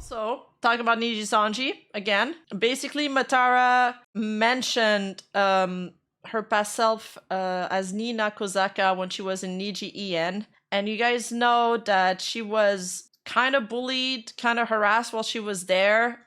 Also, talking about Nijisanji again. Basically, Matara mentioned her past self as Nina Kozaka when she was in Niji En. And you guys know that she was kind of bullied, kind of harassed while she was there,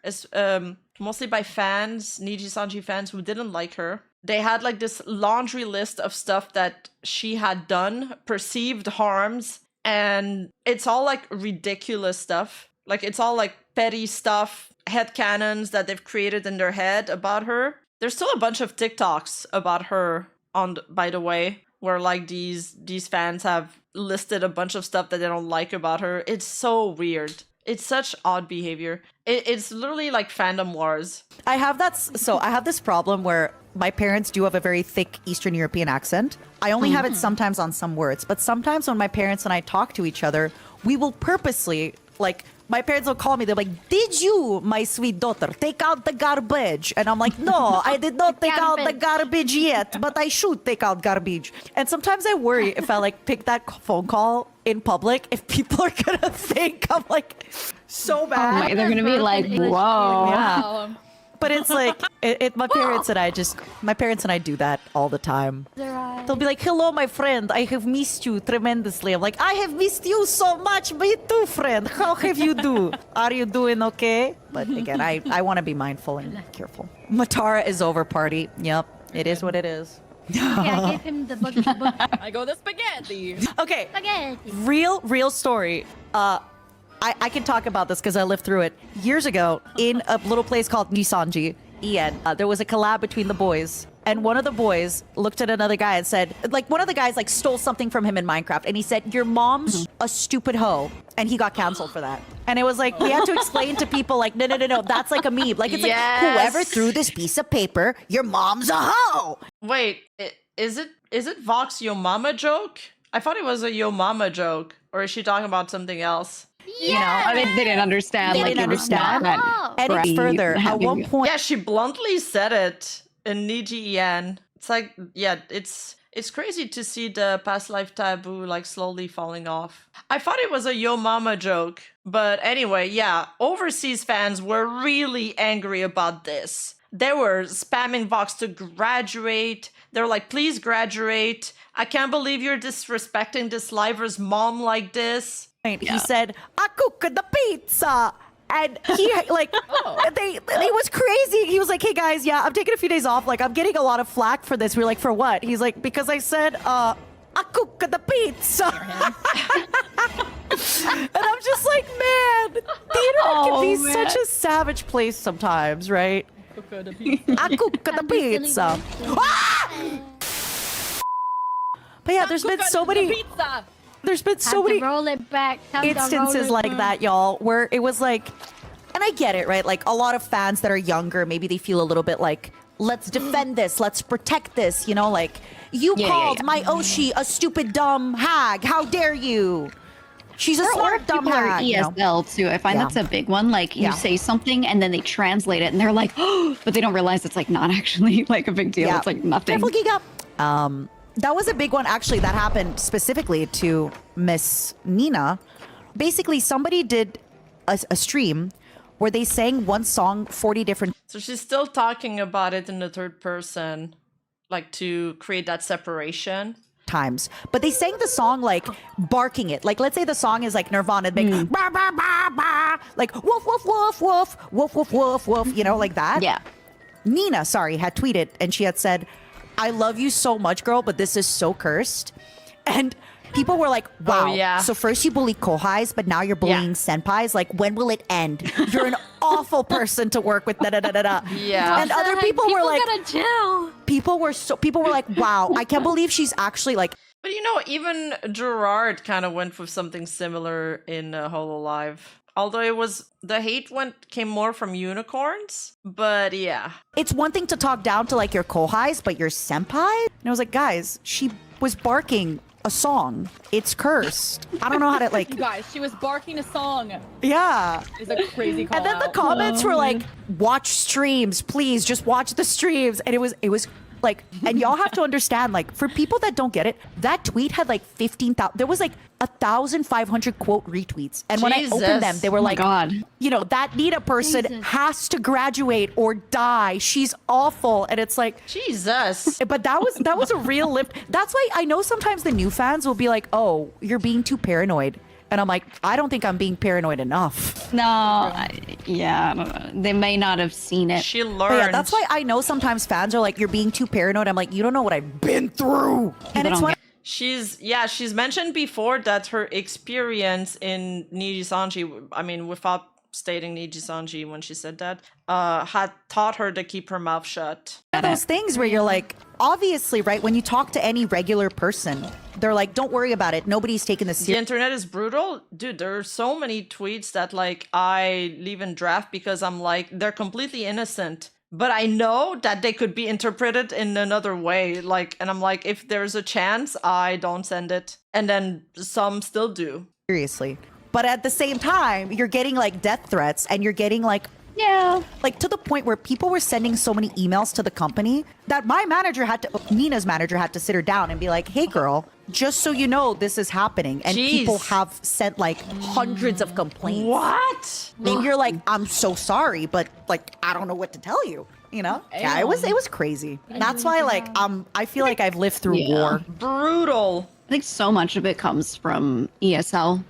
mostly by fans, Nijisanji fans who didn't like her. They had like this laundry list of stuff that she had done, perceived harms, and it's all like ridiculous stuff. Like it's all like petty stuff, headcanons that they've created in their head about her. There's still a bunch of TikToks about her by the way, where like these fans have listed a bunch of stuff that they don't like about her. It's so weird. It's such odd behavior. It's literally like fandom wars. I have this problem where my parents do have a very thick Eastern European accent. I only have it sometimes on some words, but sometimes when my parents and I talk to each other, we will purposely, like, my parents will call me, they're like, did you, my sweet daughter, take out the garbage? And I'm like, no, I did not take out the garbage yet, but I should take out garbage. And sometimes I worry if I like pick that phone call in public, if people are gonna think I'm like so bad. Oh my, they're gonna be like, whoa. Yeah. But it's like, my parents and I do that all the time. They'll be like, hello, my friend. I have missed you tremendously. I'm like, I have missed you so much. Me too, friend. How have you do? Are you doing okay? But again, I want to be mindful and careful. Matara is over party. Yep, it is what it is. Yeah, I gave him the book. I go the spaghetti. Okay, Spaghetti. real story. I can talk about this because I lived through it. Years ago, in a little place called Nijisanji, there was a collab between the boys. And one of the boys looked at another guy and said, like, one of the guys, like, stole something from him in Minecraft. And he said, your mom's a stupid hoe. And he got canceled for that. And it was like, we had to explain to people, like, no, that's like a meme. Like, it's like, whoever threw this piece of paper, your mom's a hoe. Wait, is it Vox Yo Mama joke? I thought it was a Yo Mama joke. Or is she talking about something else? You know, I mean, they didn't understand. They didn't understand. And it's further, at one point... Yeah, she bluntly said it in Niji En. It's like, yeah, it's crazy to see the past life taboo like slowly falling off. I thought it was a Yo Mama joke. But anyway, yeah, overseas fans were really angry about this. They were spamming Vox to graduate. They were like, please graduate. I can't believe you're disrespecting this liver's mom like this. He said, I cook the pizza. And he, like, he was crazy. He was like, hey, guys, yeah, I'm taking a few days off. Like, I'm getting a lot of flack for this. We're like, for what? He's like, because I said, I cook the pizza. And I'm just like, man, theater can be such a savage place sometimes, right? I cook the pizza. But yeah, there's been so many... There's been so many roll it back. instances like that, y'all, where it was like, and I get it, right? Like a lot of fans that are younger, maybe they feel a little bit like, let's defend this, let's protect this, you know, like, you called my Oshi a stupid dumb hag, how dare you? She's a smart dumb hag. ESL too. I find that's a big one. Like you say something and then they translate it and they're like, oh, but they don't realize it's like not actually like a big deal. It's like nothing. Careful, geek up. That was a big one, actually, that happened specifically to Miss Nina. Basically, somebody did a stream where they sang one song 40 different... So she's still talking about it in the third person, like to create that separation. Times. But they sang the song, like, barking it. Like, let's say the song is like Nirvana, big, bah, bah, bah, bah, like, woof, woof, woof, woof, woof, woof, woof, woof, you know, like that. Yeah. Nina, sorry, had tweeted, and she had said... I love you so much, girl, but this is so cursed. And people were like, wow, so first you bully kohais, but now you're bullying senpais. Like, when will it end? You're an awful person to work with, da-da-da-da-da. Yeah. And other people were like... gotta chill. People were like, wow, I can't believe she's actually like... But you know, even Gerard kind of went with something similar in Hololive. Although it was, the hate came more from unicorns, but yeah. It's one thing to talk down to like your kohais, but your senpai? And I was like, guys, she was barking a song. It's cursed. I don't know how to like... You guys, she was barking a song. Yeah. It's a crazy call And then the comments were like, watch streams, please, just watch the streams. And it was Like, and y'all have to understand, like, for people that don't get it, that tweet had like 15,000. There was like 1,500 quote retweets, and when I opened them, they were like, God. you know, that Nina person Jesus. has to graduate or die. She's awful, and it's like, Jesus. but that was a real lift. That's why I know sometimes the new fans will be like, oh, you're being too paranoid. And I'm like, I don't think I'm being paranoid enough. No, I don't know. They may not have seen it. She learned. But yeah, that's why I know sometimes fans are like, you're being too paranoid. I'm like, you don't know what I've been through. And it's don't when She's mentioned before that her experience in Nijisanji, I mean, without stating Nijisanji when she said that, had taught her to keep her mouth shut. those things where you're like, obviously, right? When you talk to any regular person, they're like, don't worry about it. Nobody's taking this The seriously. internet is brutal. Dude, there are so many tweets that like I leave in draft because I'm like, they're completely innocent. But I know that they could be interpreted in another way. Like, and I'm like, if there's a chance, I don't send it. And then some still do. Seriously. But at the same time, you're getting like death threats and you're getting like to the point where people were sending so many emails to the company that Nina's manager had to sit her down and be like, hey girl, just so you know, this is happening. And Jeez. people have sent like hundreds of complaints. What? And you're like, I'm so sorry, but like, I don't know what to tell you. You know? Yeah, it was crazy. That's why like, I feel like I've lived through war. Brutal. I think so much of it comes from ESL.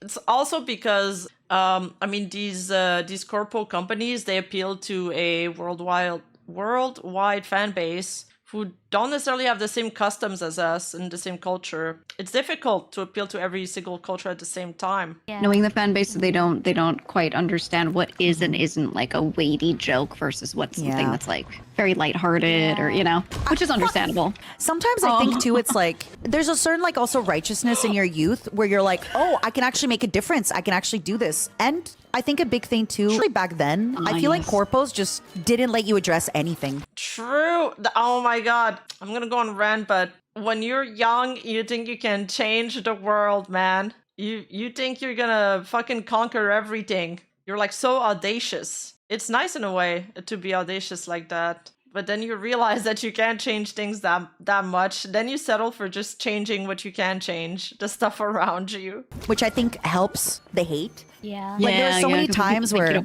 It's also because I mean these corpo companies, they appeal to a worldwide fan base who don't necessarily have the same customs as us and the same culture. It's difficult to appeal to every single culture at the same time. Yeah. Knowing the fan base, they don't quite understand what is and isn't like a weighty joke versus what's something that's like very lighthearted or, you know, which is understandable. Sometimes I think too, it's like there's a certain like also righteousness in your youth where you're like, oh, I can actually make a difference. I can actually do this. And I think a big thing too, especially back then, I feel like corpos just didn't let you address anything. True. Oh my god. I'm gonna go on rant, but when you're young, you think you can change the world, man. You think you're gonna fucking conquer everything. You're like so audacious. It's nice in a way to be audacious like that. But then you realize that you can't change things that much. Then you settle for just changing what you can change, the stuff around you. Which I think helps the hate. Yeah. Like there are so many times where,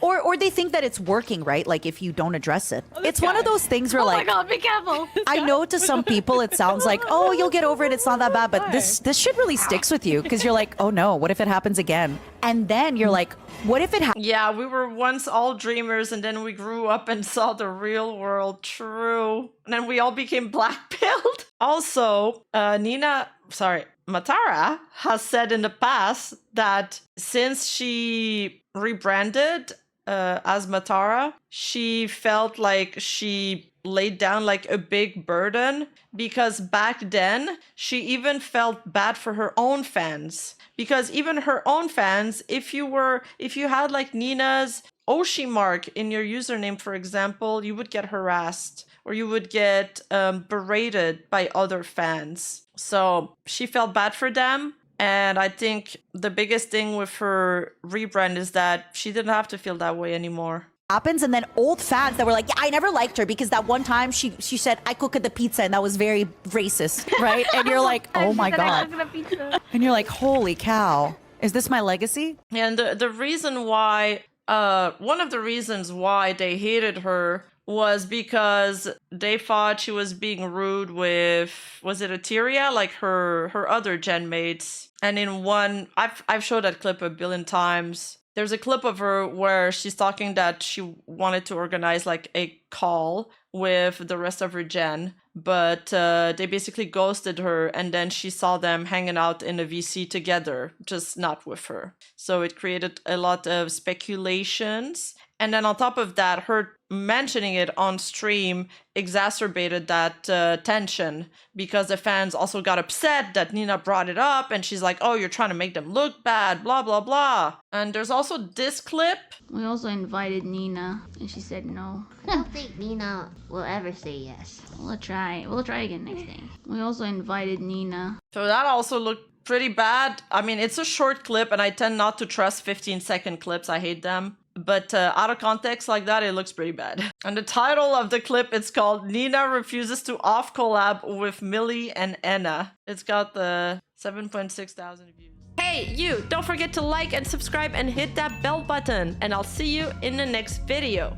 or they think that it's working, right? Like if you don't address it, it's one of those things where Oh like, my god, be careful. I know to some people it sounds like, oh, you'll get over it. It's not that bad. But this shit really sticks with you because you're like, oh no, what if it happens again? And then you're like, what if it happens? Yeah, we were once all dreamers and then we grew up and saw the real world. True. And then we all became black-pilled. Also, Matara has said in the past that since she rebranded as Matara, she felt like she laid down like a big burden because back then she even felt bad for her own fans. Because even her own fans, if you had like Nina's Oshi mark in your username, for example, you would get harassed or you would get berated by other fans. So she felt bad for them. And I think the biggest thing with her rebrand is that she didn't have to feel that way anymore. Happens, and then old fans that were like, yeah, I never liked her because that one time she said I cooked the pizza and that was very racist, right? And you're like, oh my god. And you're like, holy cow, is this my legacy? And the reason why, one of the reasons why they hated her was because they thought she was being rude with, was it Eteria? Like her other gen mates. And in one, I've showed that clip a billion times. There's a clip of her where she's talking that she wanted to organize like a call with the rest of her gen, but they basically ghosted her, and then she saw them hanging out in a VC together, just not with her. So it created a lot of speculations. And then on top of that, her mentioning it on stream exacerbated that tension because the fans also got upset that Nina brought it up and she's like, oh, you're trying to make them look bad, blah, blah, blah. And there's also this clip. We also invited Nina and she said no. I don't think Nina will ever say yes. We'll try again next time. We also invited Nina. So that also looked pretty bad. I mean, it's a short clip and I tend not to trust 15-second clips. I hate them. But out of context like that, it looks pretty bad. And the title of the clip, it's called Nina Refuses to Off Collab with Millie and Anna. It's got the 7.6 thousand views. Hey, you! Don't forget to like and subscribe and hit that bell button. And I'll see you in the next video.